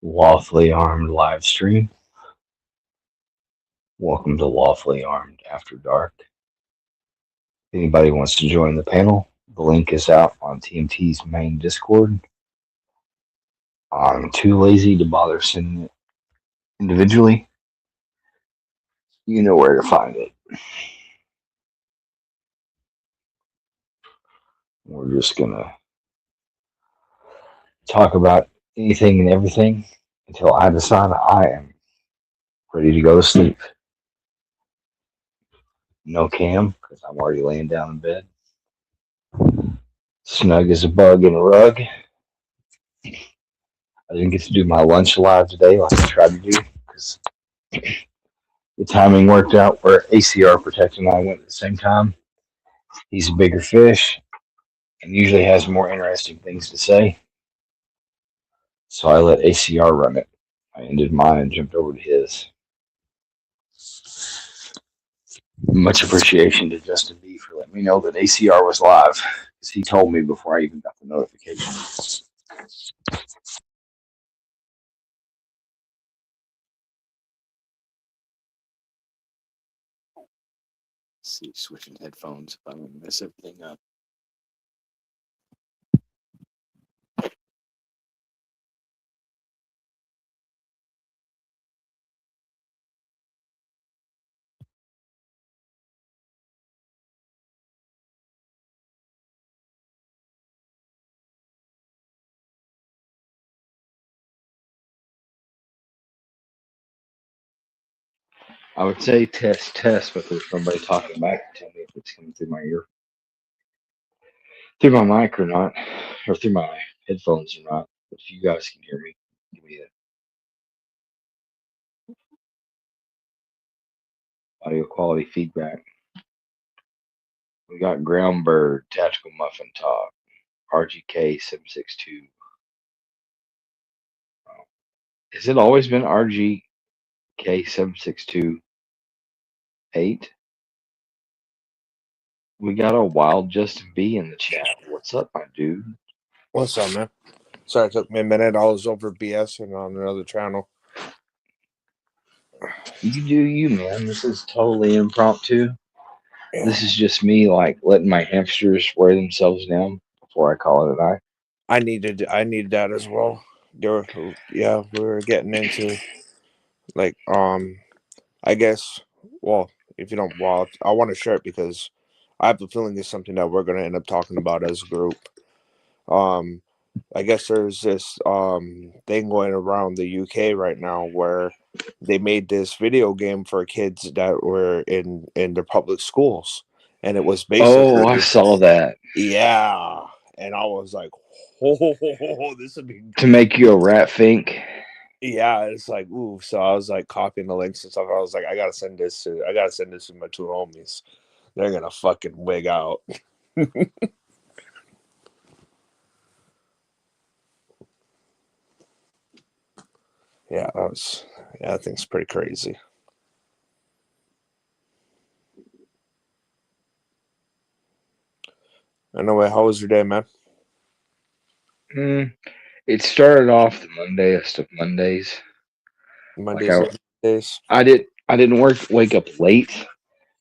Lawfully Armed live stream. Welcome to Lawfully Armed After Dark. If anybody wants to join the panel, the link is out on TMT's main Discord. I'm too lazy to bother sending it individually. You know where to find it. We're just gonna talk about anything and everything until I decide I am ready to go to sleep. No cam, because I'm already laying down in bed. Snug as a bug in a rug. I didn't get to do my lunch live today like I tried to do because the timing worked out where ACR Protect and I went at the same time. He's a bigger fish and usually has more interesting things to say. So I let ACR run it. I ended mine and jumped over to his. Much appreciation to Justin B for letting me know that ACR was live because he told me before I even got the notification. Let's see, switching headphones if I'm going to mess everything up. I would say test, test, but there's somebody talking back to tell me if it's coming through my ear, through my mic or not, or through my headphones or not. But if you guys can hear me, give me the audio quality feedback. We got Groundbird, Tactical Muffin Talk, RGK 762. Has it always been RGK 7628? We got a wild Justin B in the chat. What's up, my dude? What's up, man? Sorry, it took me a minute. I was over BSing on another channel. You do you, man. This is totally impromptu. This is just me, like, letting my hamsters wear themselves down before I call it a night. I needed that as well. We were getting into like I guess if you don't I want to share it because I have a feeling it's something that we're gonna end up talking about as a group. I guess there's this thing going around the UK right now where they made this video game for kids that were in the public schools, and it was basically I saw that. Yeah, and I was like, "Oh, this would be to make you a rat fink." Yeah, it's like, ooh. So I was like copying the links and stuff. I was like, I gotta send this to my two homies. They're gonna fucking wig out. Yeah, that thing's pretty crazy. Anyway, how was your day, man? It started off the Mondayest of Mondays. Mondays. I didn't wake up late,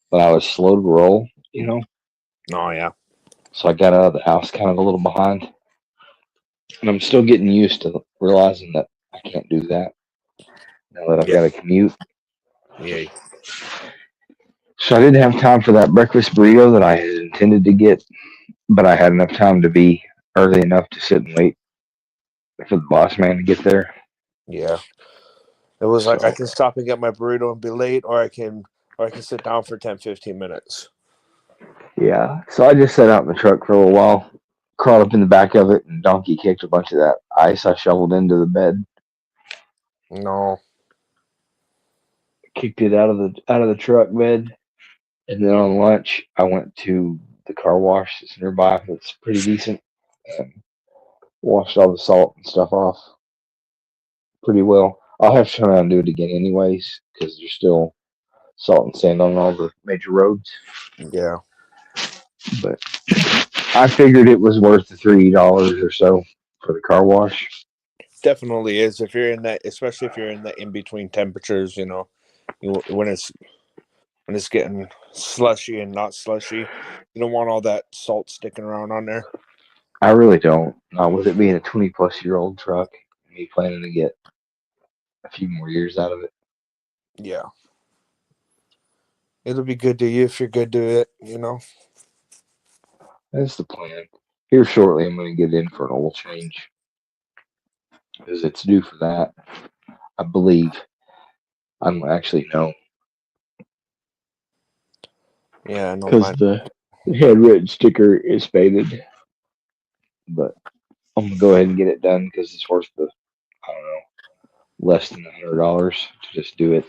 but I was slow to roll, you know. Oh yeah. So I got out of the house kind of a little behind, and I'm still getting used to realizing that I can't do that now that I've got to commute. Yeah. So I didn't have time for that breakfast burrito that I had intended to get, but I had enough time to be early enough to sit and wait for the boss man to get there. Yeah. It was like I can stop and get my burrito and be late, or I can sit down for 10-15 minutes. Yeah. So I just sat out in the truck for a little while, crawled up in the back of it, and donkey kicked a bunch of that ice I shoveled into the bed. No. Kicked it out of the truck bed. And then on lunch I went to the car wash that's nearby. That's pretty decent. And washed all the salt and stuff off pretty well. I'll have to turn around and do it again anyways, because there's still salt and sand on all the major roads. Yeah. But I figured it was worth the $3 or so for the car wash. definitely is. If you're in that, especially if you're in the in between temperatures, when it's getting slushy and not slushy, you don't want all that salt sticking around on there. I really don't. Not with it being a 20-plus-year-old truck. Me planning to get a few more years out of it. Yeah, it'll be good to you if you're good to it. That's the plan. Here shortly, I'm going to get in for an oil change because it's due for that. I believe. I don't actually know Yeah, I know because mine. the handwritten sticker is faded. But I'm gonna go ahead and get it done because it's worth I don't know less than $100 to just do it.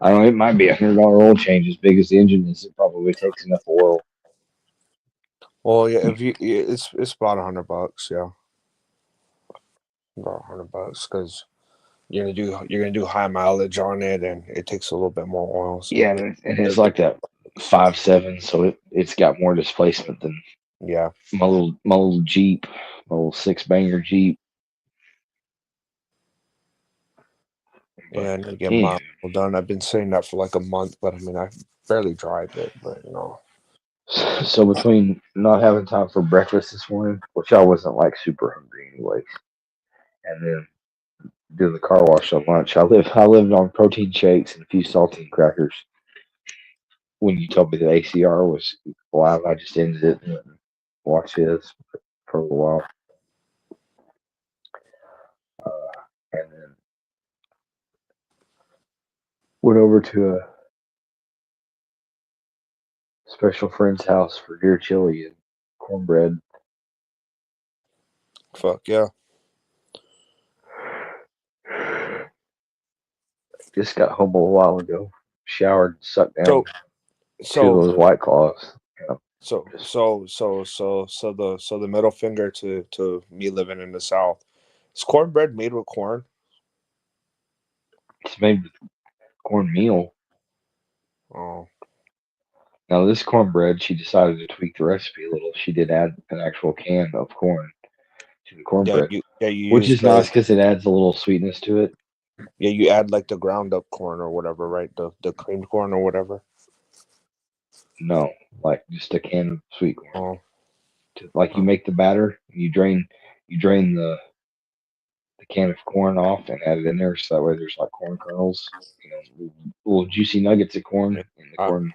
I don't know. It might be $100 oil change as big as the engine is. It probably takes enough oil. Well, yeah, it's about $100. Yeah, about $100 because you're gonna do high mileage on it, and it takes a little bit more oil. So Yeah, and it's like that 5.7, so it's got more displacement than yeah, my little Jeep, my little six-banger Jeep. But I need to get anyway, mine done. I've been saying that for like a month, but I mean I barely drive it, but so between not having time for breakfast this morning, which I wasn't like super hungry anyways, and then doing the car wash at lunch. I lived on protein shakes and a few saltine crackers. When you told me that ACR was live, I just ended it and went and watched his for a little while, and then went over to a special friend's house for deer chili and cornbread. fuck yeah. Just got home a little while ago, showered, sucked down So two of so those White Claws. You know, so just so so so so the middle finger to me living in the South. Is cornbread made with corn? it's made with cornmeal. Oh Now this cornbread, she decided to tweak the recipe a little. She did add an actual can of corn to the yeah, cornbread, you which use is nice because it adds a little sweetness to it. you add like the ground up corn or whatever, right? The creamed corn or whatever. No, like just a can of sweet corn. Oh, Like you oh, make the batter, you drain the can of corn off and add it in there, so that way there's like corn kernels, little juicy nuggets of corn yeah. in the I, corn.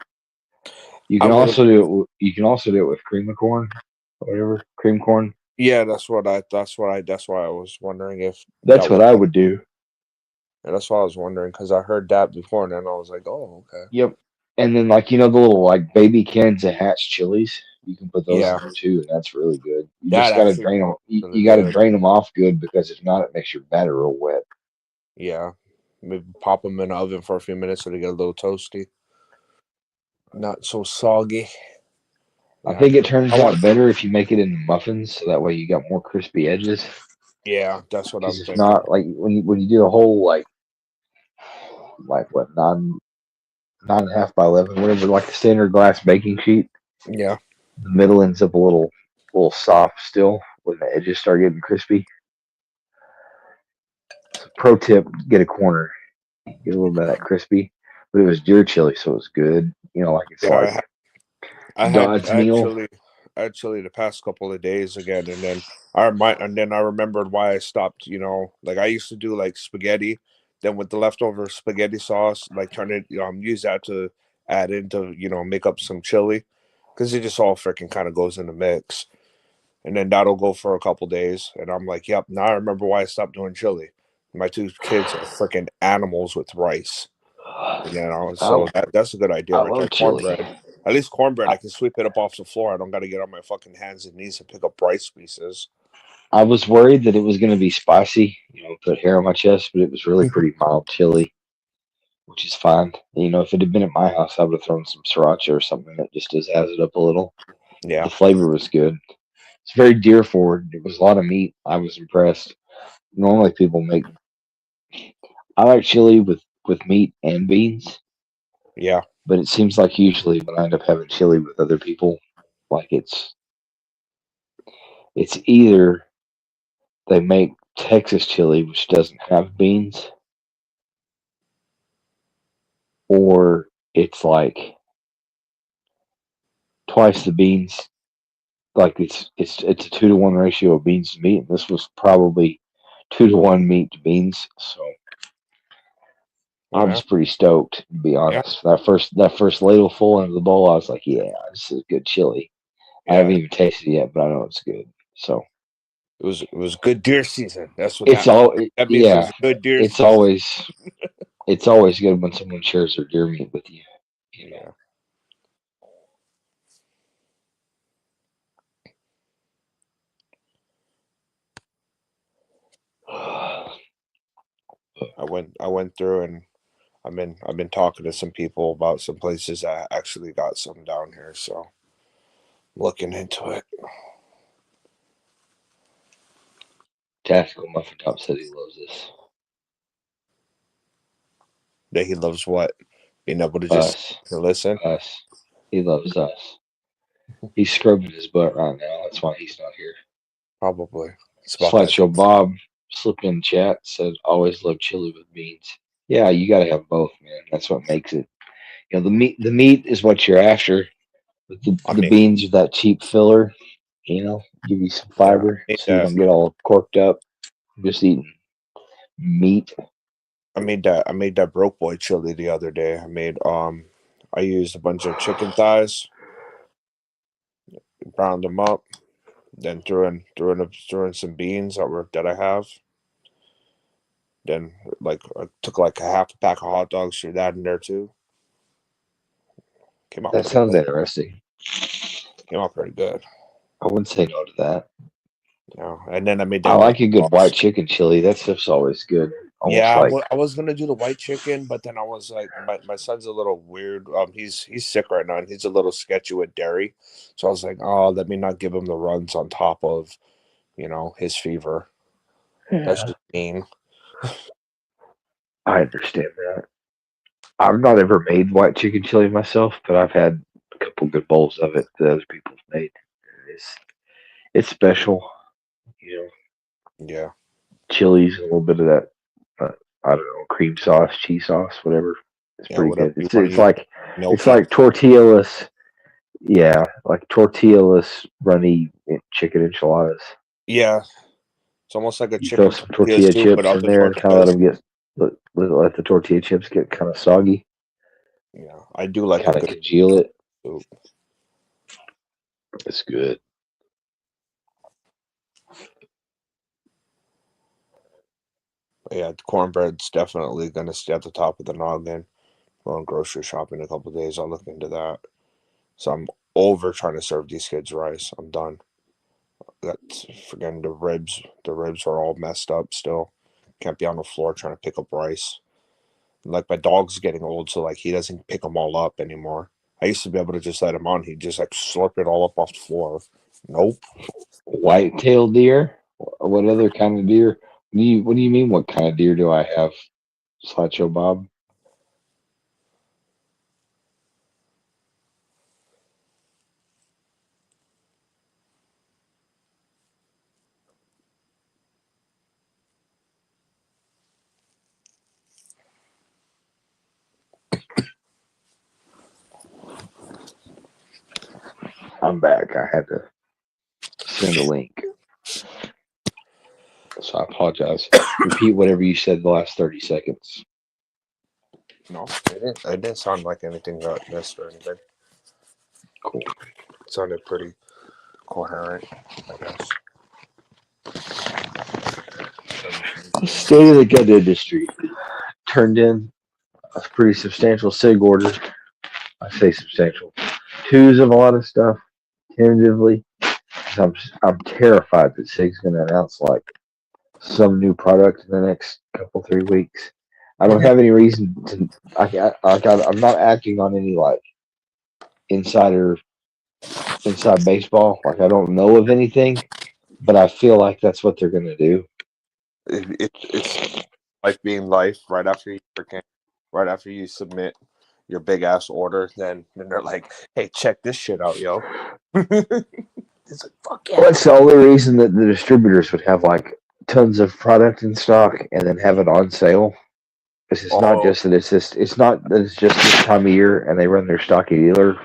You I can would. also do it. You can also do it with cream of corn, or whatever cream corn. Yeah, that's why I was wondering if That's that what was. I would do. And that's why I was wondering because I heard that before, and then I was like, oh, okay. Yep. And then like the little like baby cans of Hatch chilies, you can put those Yeah, in there too, and that's really good. You that just got to actually drain them. sounds really You got to good. drain them off good because if not, it makes your batter real wet. Yeah, maybe pop them in the oven for a few minutes so they get a little toasty, not so soggy. I Yeah, think it I turns want. out better if you make it into muffins, so that way you got more crispy edges. Yeah, that's what Because I'm if thinking. not, like when you do a whole like what 9.5 by 11, whatever, like a standard glass baking sheet, Yeah, the middle ends up a little soft still when the edges start getting crispy. So pro tip: get a corner, get a little bit of that crispy. But it was deer chili, so it was good. Like it's yeah. like God's I had meal. chili. I had chili the past couple of days again, and then I remembered why I stopped. Like I used to do like spaghetti, then with the leftover spaghetti sauce, like turn it, use that to add into, make up some chili, because it just all freaking kind of goes in the mix, and then that'll go for a couple days, and I'm like, yep, now I remember why I stopped doing chili. My two kids are freaking animals with rice. I So that's a good idea I right there. love chili. Cornbread. At least cornbread, I, I can sweep it up off the floor. I don't got to get on my fucking hands and knees to pick up rice pieces. I was worried that it was going to be spicy, put hair on my chest, but it was really pretty mild chili, which is fine. If it had been at my house, I would have thrown some sriracha or something that just does has it up a little. Yeah, The flavor was good. It's very deer forward. It was a lot of meat. I was impressed. Normally people make. I like chili with meat and beans, yeah, but it seems like usually when I end up having chili with other people, like it's either they make Texas chili, which doesn't have beans, or it's like twice the beans. Like it's a 2-to-1 ratio of beans to meat, and this was probably 2-to-1 meat to beans. So I Yeah. was pretty stoked, to be Yeah. honest. That first ladle full into the bowl, I was like, yeah, this is good chili. I Yeah. haven't even tasted it yet, but I know it's good. So It was good deer season. That's what it's that means. all That means it yeah. was a good deer It's season. always good when someone shares their deer meat with you. You Yeah. know. I went through and I've been talking to some people about some places that actually got some down here, so I'm looking into it. Tactical Muffin Top said he loves this. That he loves what? Being able to just Us. listen. Us. He loves us. He's scrubbing his butt right now. That's why he's not here. Probably. It's about that. Slideshow Bob slipped in chat, said always love chili with beans. Yeah, you gotta have both, man. That's what makes it. The meat is what you're after. But I the mean, beans are that cheap filler, give you some yeah, fiber so you don't get all corked up just eating meat. I made that broke boy chili the other day. I used a bunch of chicken thighs, browned them up, then threw in some beans that I have. Then like I took like a half a pack of hot dogs, threw that in there too. Came out That pretty sounds good. interesting. Came out pretty good. I wouldn't say no to that. And then I made I that meat like a good sauce. white chicken chili. That stuff's always good. Yeah, Almost like I was gonna do the white chicken, but then I was like, my son's a little weird. He's sick right now, and he's a little sketchy with dairy. So I was like, oh, let me not give him the runs on top of, his fever. That's yeah, just mean. I understand that. I've not ever made white chicken chili myself, but I've had a couple good bowls of it that other people have made. It's special, you know. Yeah, Chilies, a little bit of that. I don't know, cream sauce, cheese sauce, whatever. It's yeah, pretty whatever good. you It's want to it's use. like it's Gnocchi. like tortillaless. Yeah, like tortillaless runny chicken enchiladas. Yeah, it's almost like a You throw chicken some tortilla tortilla soup chips without in the there and kind of let tortillas. them let the tortilla chips get kind of soggy, Yeah, I do like a kind of good congeal it. soup. It's good. But yeah, the cornbread's definitely gonna stay at the top of the noggin. Going grocery shopping in a couple of days, I'll look into that. So I'm over trying to serve these kids rice. I'm done. That's forgetting the ribs. The ribs are all messed up still. Can't be on the floor trying to pick up rice. Like my dog's getting old, so like he doesn't pick them all up anymore. I used to be able to just let him on. He'd just like slurp it all up off the floor. Nope. White-tailed deer. What other kind of deer? What do you mean? What kind of deer do I have? Slideshow Bob. I'm back. I had to send a link, so I apologize. Repeat whatever you said the last 30 seconds. No, it didn't sound like anything got missed or anything. Cool. It sounded pretty coherent, I guess. State of the gun industry. Turned in a pretty substantial SIG order. I say substantial. Twos of a lot of stuff, tentatively. I'm terrified that SIG's going to announce like some new product in the next couple 3 weeks. I don't have any reason to. I'm not acting on any like insider inside baseball. Like I don't know of anything, but I feel like that's what they're going to do. It's like being life right after you submit your big ass order, then they're like, "Hey, check this shit out, yo." It's like, fuck Well, yeah. that's the only reason that the distributors would have like tons of product in stock and then have it on sale. It's not Oh, just that it's not that it's just this time of year and they run their stocky dealer,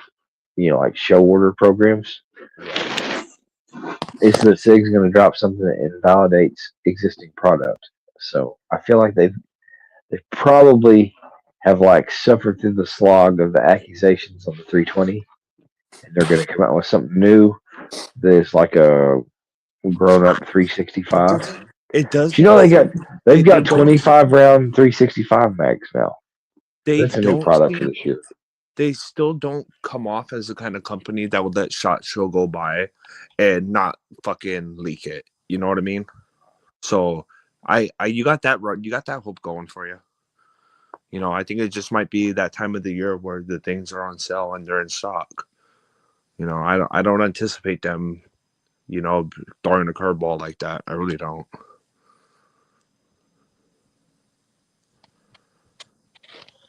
like show order programs. yeah. It's that SIG's going to drop something that invalidates existing product. So I feel like they probably have like suffered through the slog of the accusations on the 320, and they're going to come out with something new that is like a grown up But 365. it does. Do you know they've They got don't. 25 round 365 mags now? They That's a new don't product for seem. this year. They still don't come off as the kind of company that would let SHOT Show go by and not fucking leak it. You know what I mean? So you got that right. You got that hope going for you. I think it just might be that time of the year where the things are on sale and they're in stock. I don't anticipate them, throwing a curveball like that. I really don't.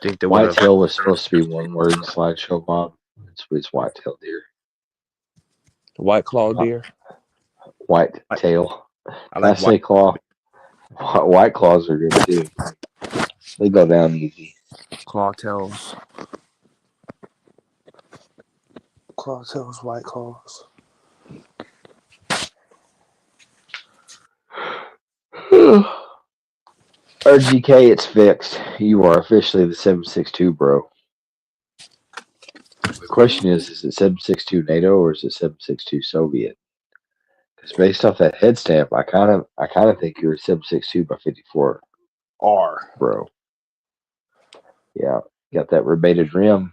Think they would have Whitetail was supposed to be one word in slideshow, Bob. It's whitetail deer. White Claw deer. Whitetail. I I like say claw. White claws are good too. They go down easy. claw tails. Claw tails, white claws. RGK, it's fixed. You are officially the 762, bro. The question is it 762 NATO or is it 762 Soviet? Because based off that head stamp, I kind of think you're a 762 by 54, R. bro. Yeah, got that rebated rim.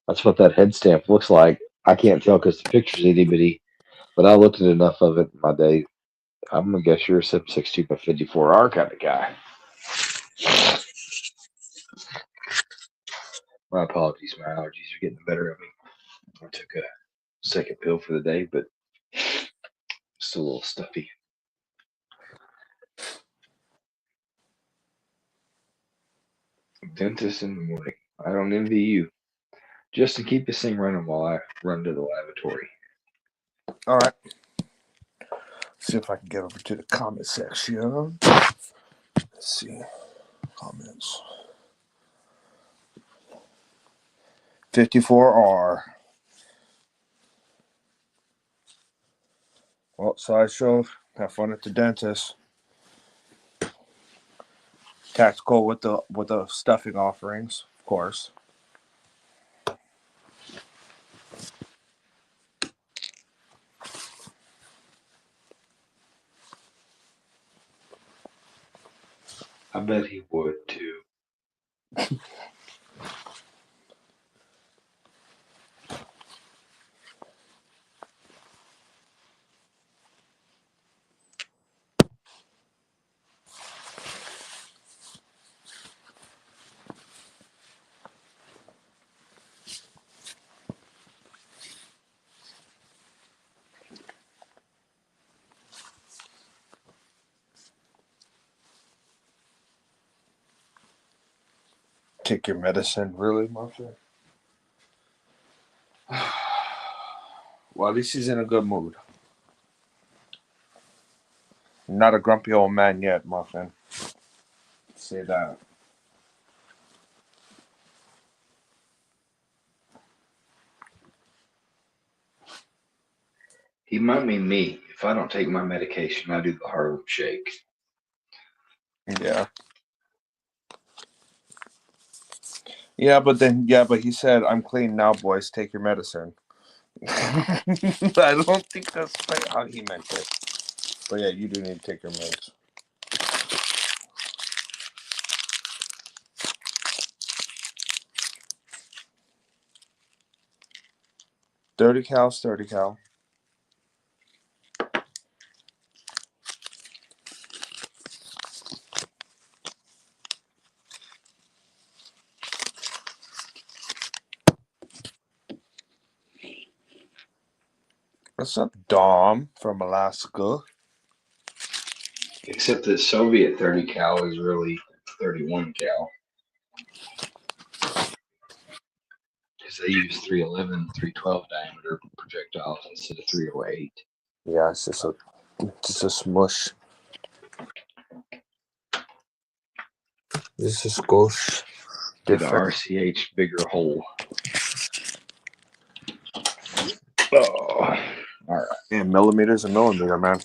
That's what that head stamp looks like. I can't tell because the picture's itty bitty, but I looked at enough of it in my day. I'm gonna guess you're a 762 by 54R kind of guy. My apologies, my allergies are getting the better of me. I took a second pill for the day, but still a little stuffy. Dentist in the morning. I don't envy you. Just to keep this thing running while I run to the lavatory. All right. See if I can get over to the comment section. Let's see. Comments. 54R. Well, sideshow. Have fun at the dentist. Tactical with the stuffing offerings, of course. I bet he would too. Take your medicine, really, Martha? Well, at least he's in a good mood. Not a grumpy old man yet, Muffin. Say that. He might mean me. If I don't take my medication, I do the Harlem Shake. Yeah. But he said, I'm clean now, boys. Take your medicine. I don't think that's quite how he meant it. But yeah, you do need to take your meds. Dirty cow, sturdy cow. What's up, Dom from Alaska? Except that Soviet 30 cal is really 31 cal. Because they use 311, 312 diameter projectiles instead of 308. Yeah, it's just a smush. This just goes Get the different. RCH bigger hole. Oh, all right. Yeah, millimeters a millimeter, man.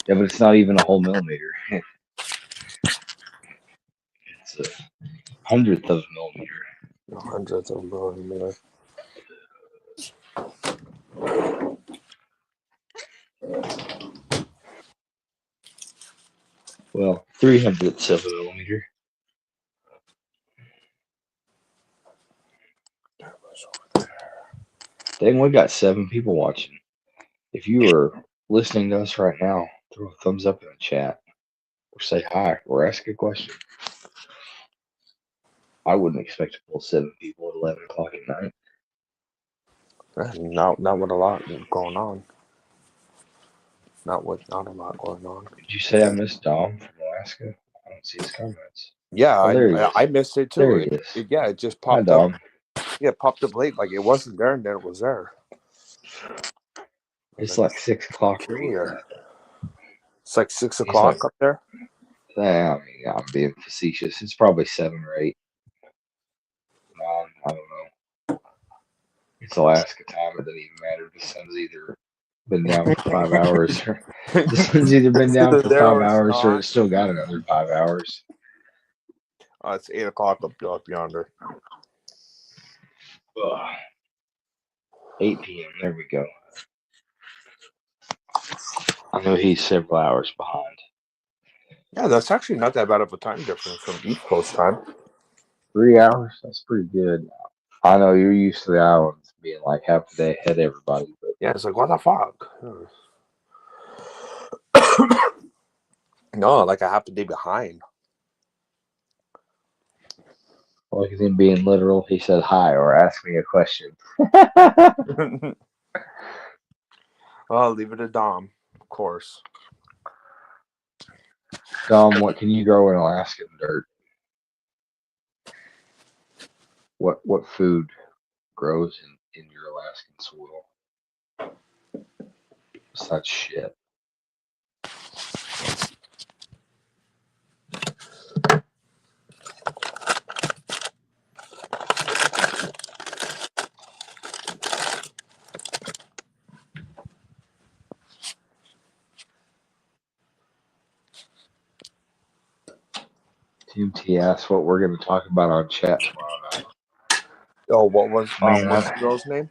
Yeah, but it's not even a whole millimeter. It's a hundredth of a millimeter. A hundredth of a millimeter. Well, 300ths of a millimeter. Dang, we got 7 people watching. If you are listening to us right now, throw a thumbs up in the chat, or say hi, or ask a question. I wouldn't expect to pull 7 people at 11 o'clock at night. Not with a lot going on. Not a lot going on. Did you say I missed Dom from Alaska? I don't see his comments. Yeah, Oh, there he is. I missed it too. There he is. It just Hi, popped up. Dom. Yeah, it popped up late, like it wasn't there, and then it was there. It's like 6 o'clock where you Peculiar. It's like 6 He's o'clock like- up there. I mean, I'm being facetious. It's probably 7 or 8. I don't know. It's Alaska time. It doesn't even matter. The sun's either been down for 5 hours, or the sun's either been down for There 5 or it's hours, or not. it's still got another 5 hours. It's 8 o'clock up yonder. Ugh. 8 p.m. There we go. I know he's several hours behind. Yeah, that's actually not that bad of a time difference from East Coast time. 3 hours? That's pretty good. I know you're used to the islands being like half a day ahead of everybody, but Yeah, it's like, what the fuck? No, like I have to be behind. look at him being literal. He said hi or ask me a question. Well, leave it to Dom, of course. Dom, what can you grow in Alaskan dirt? What food grows in your Alaskan soil? Such shit. Team T asks what we're going to talk about on chat tomorrow night. Oh, what was Man, what's the girl's name?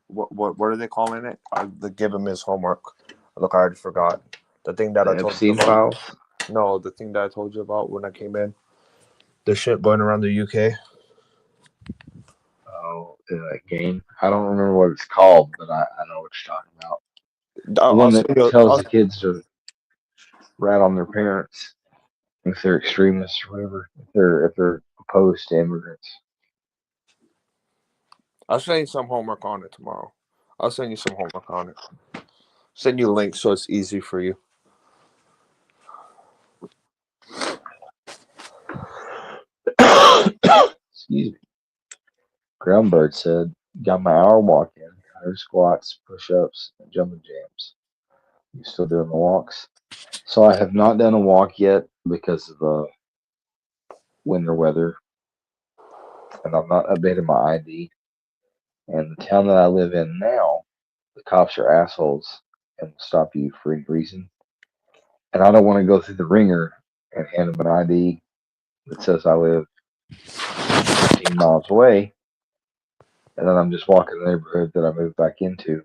What are they calling it? They give him his homework. Look, I already forgot. The thing that The I told you Epstein about. files? No, the thing that I told you about when I came in. The shit going around the UK. Oh, that game. I don't remember what it's called, but I know what you're talking about. The one that tells the kids to rat on their parents if they're extremists or whatever, if they're opposed to immigrants. I'll send you some homework on it tomorrow. I'll send you some homework on it. Send you a link so it's easy for you. Excuse me. Groundbird said, got my hour walk in, 100 squats, push-ups, and jumping jams. You still doing the walks? So I have not done a walk yet because of the winter weather, and I've not updated my ID. And the town that I live in now, the cops are assholes and will stop you for any reason. And I don't want to go through the ringer and hand them an ID that says I live 15 miles away, and then I'm just walking the neighborhood that I moved back into.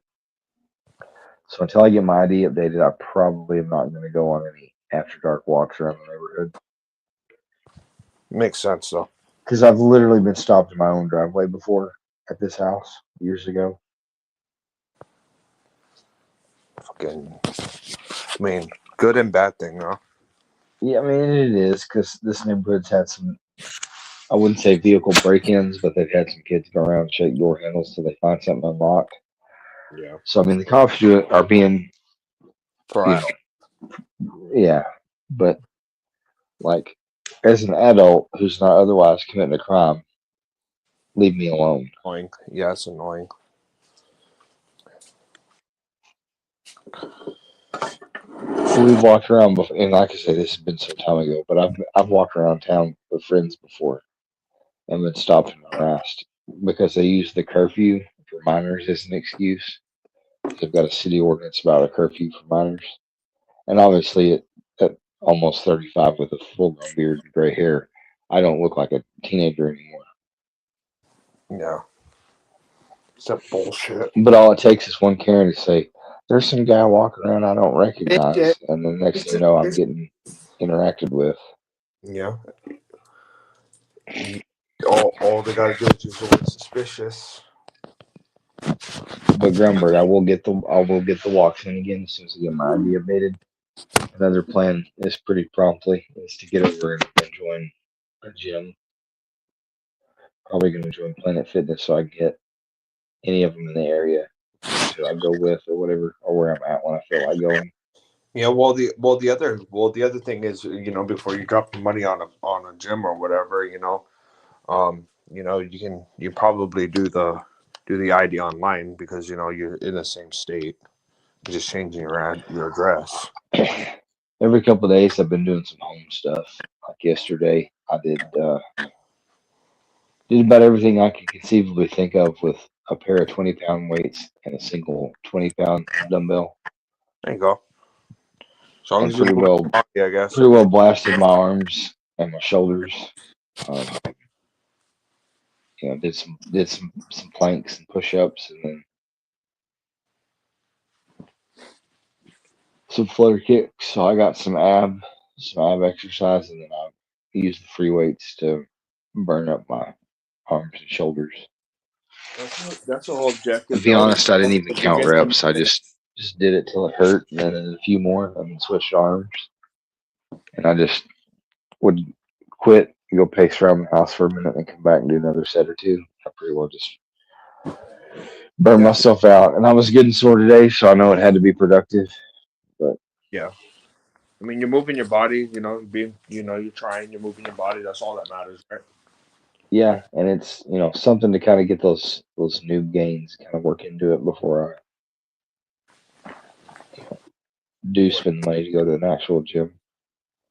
So until I get my ID updated, I probably am not going to go on any after dark walks around the neighborhood. Makes sense though. Because I've literally been stopped in my own driveway before at this house years ago. Fucking, I mean, good and bad thing, huh? Yeah, I mean, it is, because this neighborhood's had some, I wouldn't say vehicle break-ins, but they've had some kids go around and shake door handles till they find something unlocked. Yeah. So, I mean, the cops are being, yeah, but, like, as an adult who's not otherwise committing a crime, leave me alone. Annoying. Yeah, it's annoying. we walked around before, and like I said, this has been some time ago, but I've walked around town with friends before and been stopped and harassed because they use the curfew for minors as an excuse. They've got a city ordinance about a curfew for minors, and obviously at almost 35 with a full grown beard and gray hair, I don't look like a teenager anymore. Yeah, it's that bullshit. But all it takes is one Karen to say, "There's some guy walking around I don't It's recognize," and the next thing you know, I'm it's getting interacted with. yeah. All they gotta do is use the word suspicious. But Grumberg, I will get the walks in again as soon as I get my ID updated. Another plan is pretty promptly is to get over and join a gym. Probably going to join Planet Fitness so I get any of them in the area to I go with or whatever or where I'm at when I feel like going. Yeah, the other thing is, before you drop the money on a gym or whatever, you probably do the ID online because you're in the same state. You're just changing your address. Every couple of days I've been doing some home stuff. Like yesterday, I did about everything I could conceivably think of with a pair of 20-pound weights and a single 20-pound dumbbell, There you go. As long and as you're moving your body, I guess. pretty well blasted my arms and my shoulders. Um, did some planks and push-ups, and then some flutter kicks. So I got some ab exercise, and then I used the free weights to burn up my arms and shoulders. That's the whole To objective, be though. honest, I didn't even To count get them. reps. I just did it till it hurt, and then a few more, and then switched arms, and I just would quit, go pace around the house for a minute, and come back and do another set or two. I pretty well just burned Yeah, myself out, and I was good and sore today, so I know it had to be productive. But yeah. I mean, you're moving your body. You're trying. You're moving your body. That's all that matters, right? yeah, and it's something to kind of get those new gains kind of work into it before I do Or, spend money to go to an actual gym.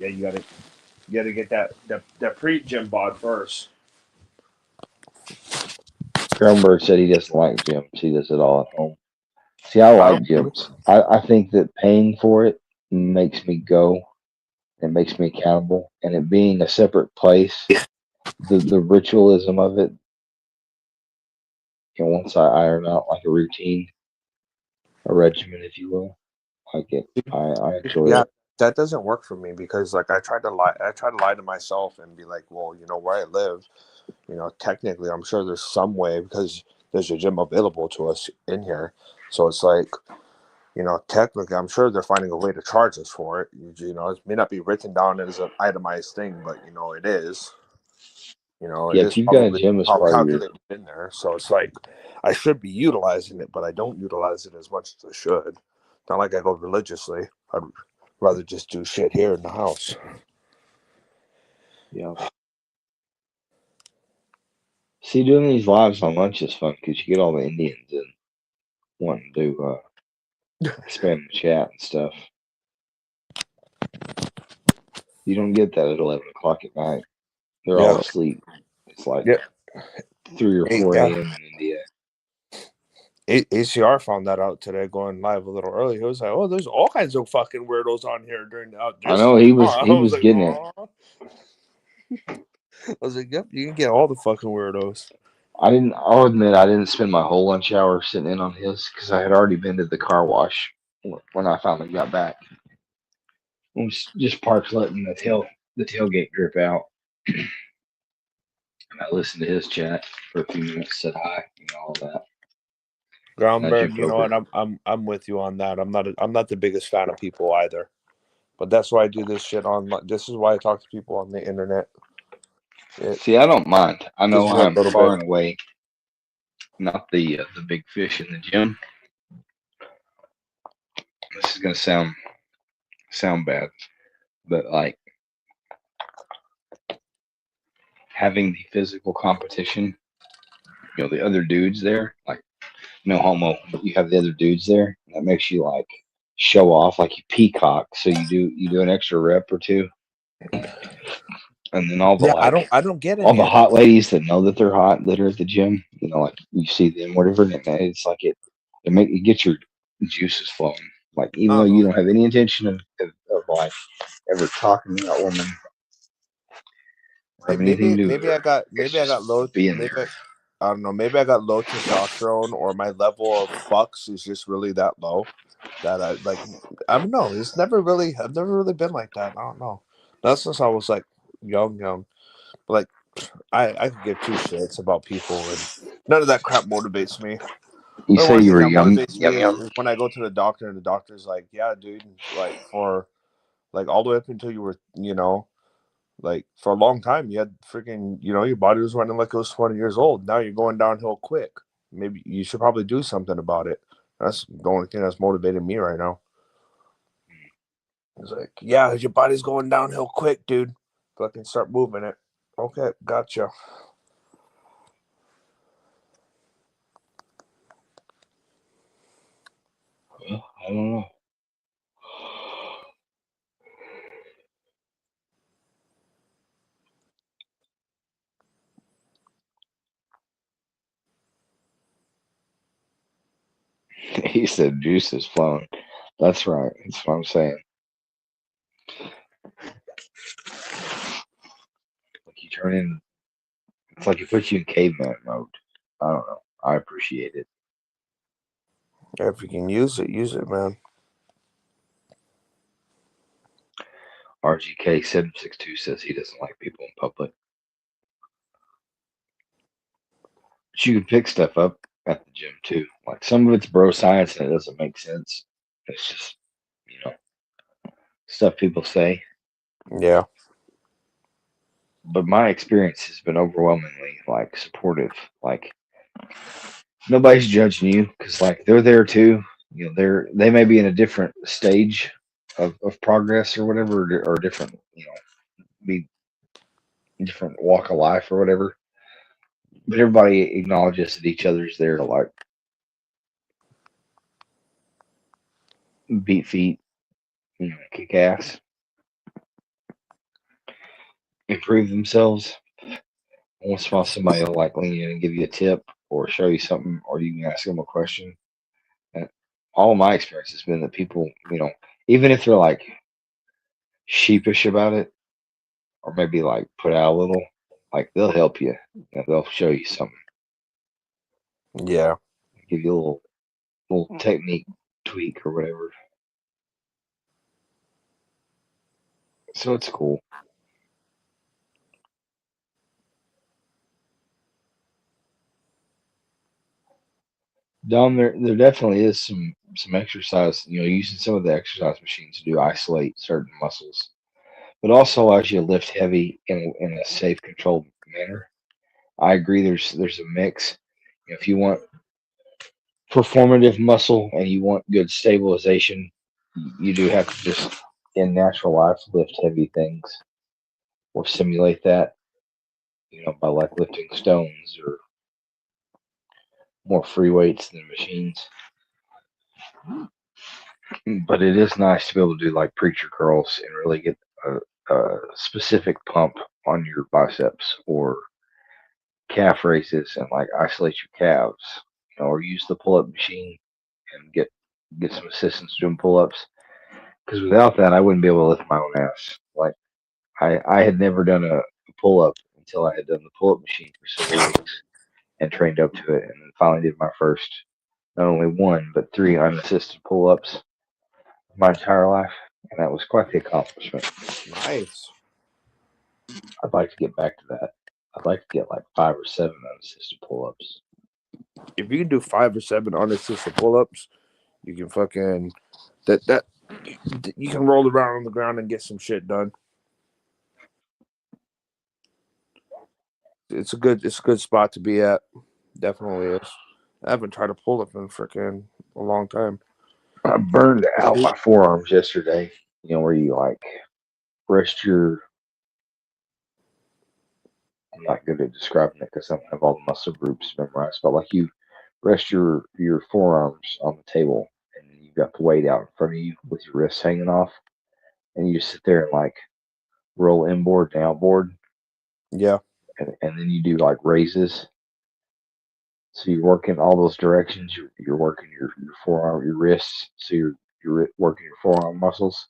yeah, you gotta get that pre gym bod first. Grunberg said he doesn't like gyms; he does it all at home. See, I I like don't. gyms. I think that paying for it makes me go. It makes me accountable, and it being a separate place, the ritualism of it. Once I iron out like a routine, a regimen, if you will, like it, I enjoy Yeah, it. that doesn't work for me because like I try to lie to myself and be like, well, where I live, technically I'm sure there's some way because there's a gym available to us in here. So it's like, technically I'm sure they're finding a way to charge us for it. It may not be written down as an itemized thing, but it is. It Yeah, is if you've got a probably gym as part of your calculated in there. So it's like I should be utilizing it, but I don't utilize it as much as I should. Not like I go religiously. I'd rather just do shit here in the house. yeah. See, doing these lives on lunch is fun because you get all the Indians in wanting to spam the chat and stuff. You don't get that at 11 o'clock at night. They're all Yeah. asleep. It's like Yeah. 3 or 4 Yeah. a.m. in India. ACR found that out today, going live a little early. He was like, "Oh, there's all kinds of fucking weirdos on here during out I this." know he was I he was was like, getting it. "Oh," I was like, "Yep, you can get all the fucking weirdos." I'll admit I didn't spend my whole lunch hour sitting in on his because I had already been to the car wash when I finally got back. I was just parked letting the tailgate drip out. And I listened to his chat for a few minutes, said hi, all that. And I Groundberg, jumped over. and I'm with you on that. I'm not the biggest fan of people either, but that's why I do this shit on. This is why I talk to people on the internet. It See, I don't mind. I gives know me a I'm little far bit. and away not the big fish in the gym. This is gonna sound bad, but like having the physical competition, the other dudes there, like no homo, you have the other dudes there, that makes you like show off, like you peacock. So you do an extra rep or two, and then Yeah, I don't get all any the of that. hot ladies that know that they're hot that are at the gym, like you see them, whatever, and it's like it gets your juices flowing. Like even though you Uh-huh. don't have any intention of like ever talking to that woman or having anything to do with Maybe her, it's maybe I just got low being maybe there. I don't know, maybe I got low testosterone or my level of fucks is just really that low that I don't know. I've never really been like that. I don't know. Not since I was like young. Like I could give two shits about people and none of that crap motivates me. You The say one you thing were that yum motivates me yum yum. is when I go to the doctor and the doctor's like, yeah, dude, like for like all the way up until you were, like for a long time, you had freaking, your body was running like it was 20 years old. Now you're going downhill quick. Maybe you should probably do something about it. That's the only thing that's motivating me right now. It's like, yeah, your body's going downhill quick, dude. Fucking start moving it. Okay, gotcha. Well, I don't know. He said juice is flowing. That's right. That's what I'm saying. Like you turn in. It's like it puts you in caveman mode. I don't know. I appreciate it. If you can use it, man. RGK762 says he doesn't like people in public. But you can pick stuff up at the gym too. Like some of it's bro science and it doesn't make sense. It's just, you know, stuff people say. Yeah. But my experience has been overwhelmingly like supportive. Like nobody's judging you because like they're there too. They may be in a different stage of progress or whatever, or different, be different walk of life or whatever. But everybody acknowledges that each other's there to like beat feet, kick ass, improve themselves. Once in a while, somebody will like lean in and give you a tip or show you something, or you can ask them a question. And all of my experience has been that people, even if they're like sheepish about it, or maybe like put out a little, like they'll help you. They'll show you something, Yeah. give you a little technique tweak or whatever. So it's cool. Dom, there definitely is some exercise. Using some of the exercise machines to do isolate certain muscles, but also allows you to lift heavy in a safe, controlled manner. I agree. There's a mix. If you want performative muscle and you want good stabilization, you do have to just in natural life lift heavy things or simulate that. By like lifting stones or more free weights than machines. But it is nice to be able to do like preacher curls and really get a specific pump on your biceps or calf raises and like isolate your calves, or use the pull up machine and get some assistance doing pull ups. Because without that, I wouldn't be able to lift my own ass. Like I had never done a pull up until I had done the pull up machine for several weeks and trained up to it, and then finally did my first not only one but three unassisted pull ups my entire life, and that was quite the accomplishment. Nice. I'd like to get back to that. I'd like to get like 5 or 7 unassisted pull ups. If you can do 5 or 7 unassisted pull ups, you can fucking that you can roll around on the ground and get some shit done. It's a good spot to be at. Definitely is. I haven't tried to pull up in freaking a long time. I burned out my forearms yesterday. Where you like rest your. I'm not good at describing it because I don't have all the muscle groups memorized, but like you rest your forearms on the table and you you've got the weight out in front of you with your wrists hanging off, and you just sit there and like roll inboard and outboard, Yeah. and then you do like raises. So you're working all those directions. You're working your forearm, your wrists. So you're working your forearm muscles.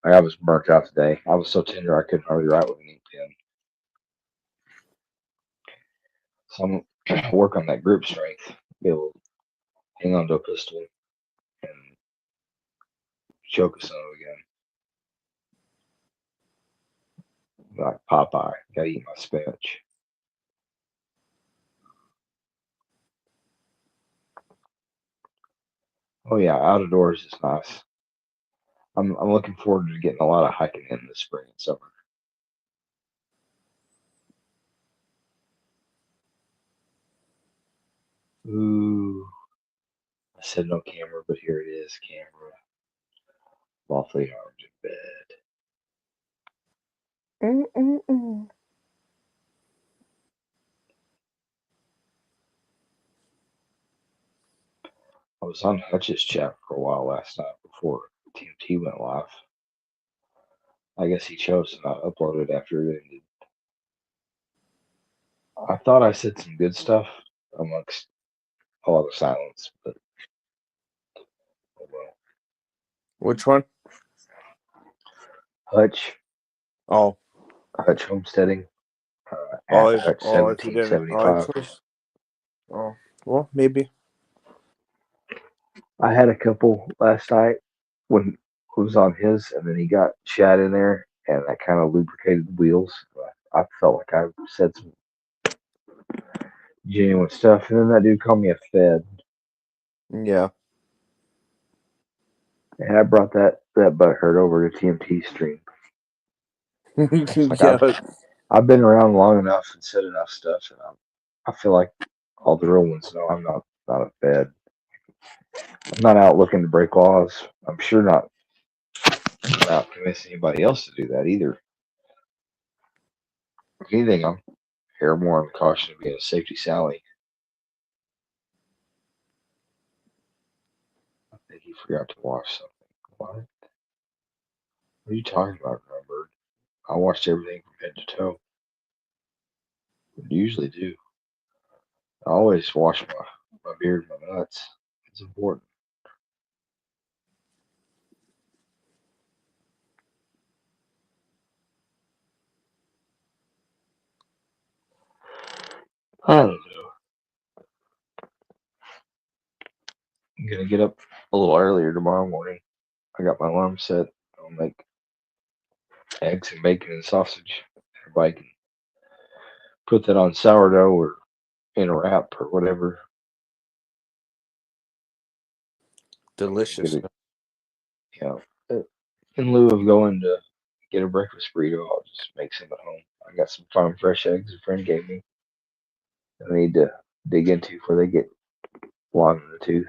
Like I was burnt out today. I was so tender I couldn't hardly write with an ink pen. So I'm work on that grip strength. Be able to hang onto a pistol and choke a son of a gun. Like Popeye, gotta eat my spinach. Oh yeah, out of doors is nice. I'm looking forward to getting a lot of hiking in the spring and summer. Ooh, I said no camera, but here it is, camera. Lawfully armed in bed. Mm-mm-mm. I was on Hutch's chat for a while last night before TMT went live. I guess he chose to not upload it after it ended. I thought I said some good stuff amongst a lot of silence, but oh well. Which one? Hutch, Oh, Hutch Homesteading, oh, at if Hutch if you didn't, oh, it 1775. was. Oh, well, maybe. I had a couple last night when it was on his, and then he got Chad in there, and that kind of lubricated the wheels. I felt like I said some genuine stuff, and then that dude called me a fed, Yeah. and I brought that butt hurt over to TMT stream. It's like Yeah. I've been around long enough and said enough stuff, and I feel like all the real ones know I'm not a fed. I'm not out looking to break laws. I'm sure not out convincing anybody else to do that either. If anything, I'm here more on caution of being a safety Sally. I think he forgot to wash something. What? What are you talking about, Robert? I washed everything from head to toe. I usually do. I always wash my beard and my nuts. It's important. I don't know. I'm gonna get up a little earlier tomorrow morning. I got my alarm set. I'll make eggs and bacon and sausage. Everybody can put that on sourdough or in a wrap or whatever. Get Delicious. it, you know, in lieu of going to get a breakfast burrito, I'll just make some at home. I got some farm fresh eggs a friend gave me that I need to dig into before they get long in the tooth.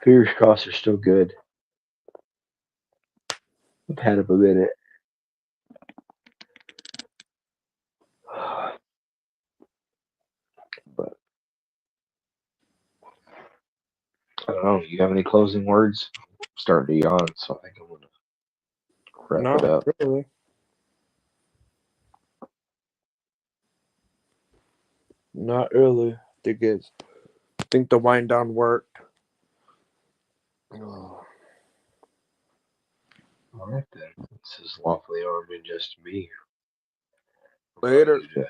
Fingers crossed are still good. I've had them a minute. But I don't know. You have any closing words? I'm starting to yawn, so I think I'm gonna wrap it Not up. really. Not really. I think the wind down worked. Oh. All right then. This is lawfully armed and just me. Later. You to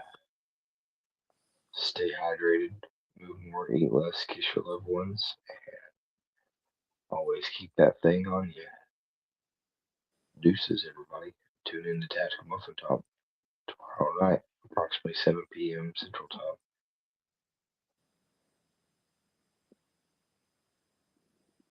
stay hydrated, move more, eat less, kiss your loved ones, and always keep that thing on you. Deuces, everybody. Tune in to Tactical Muffin Top tomorrow night, approximately 7 p.m. Central Time.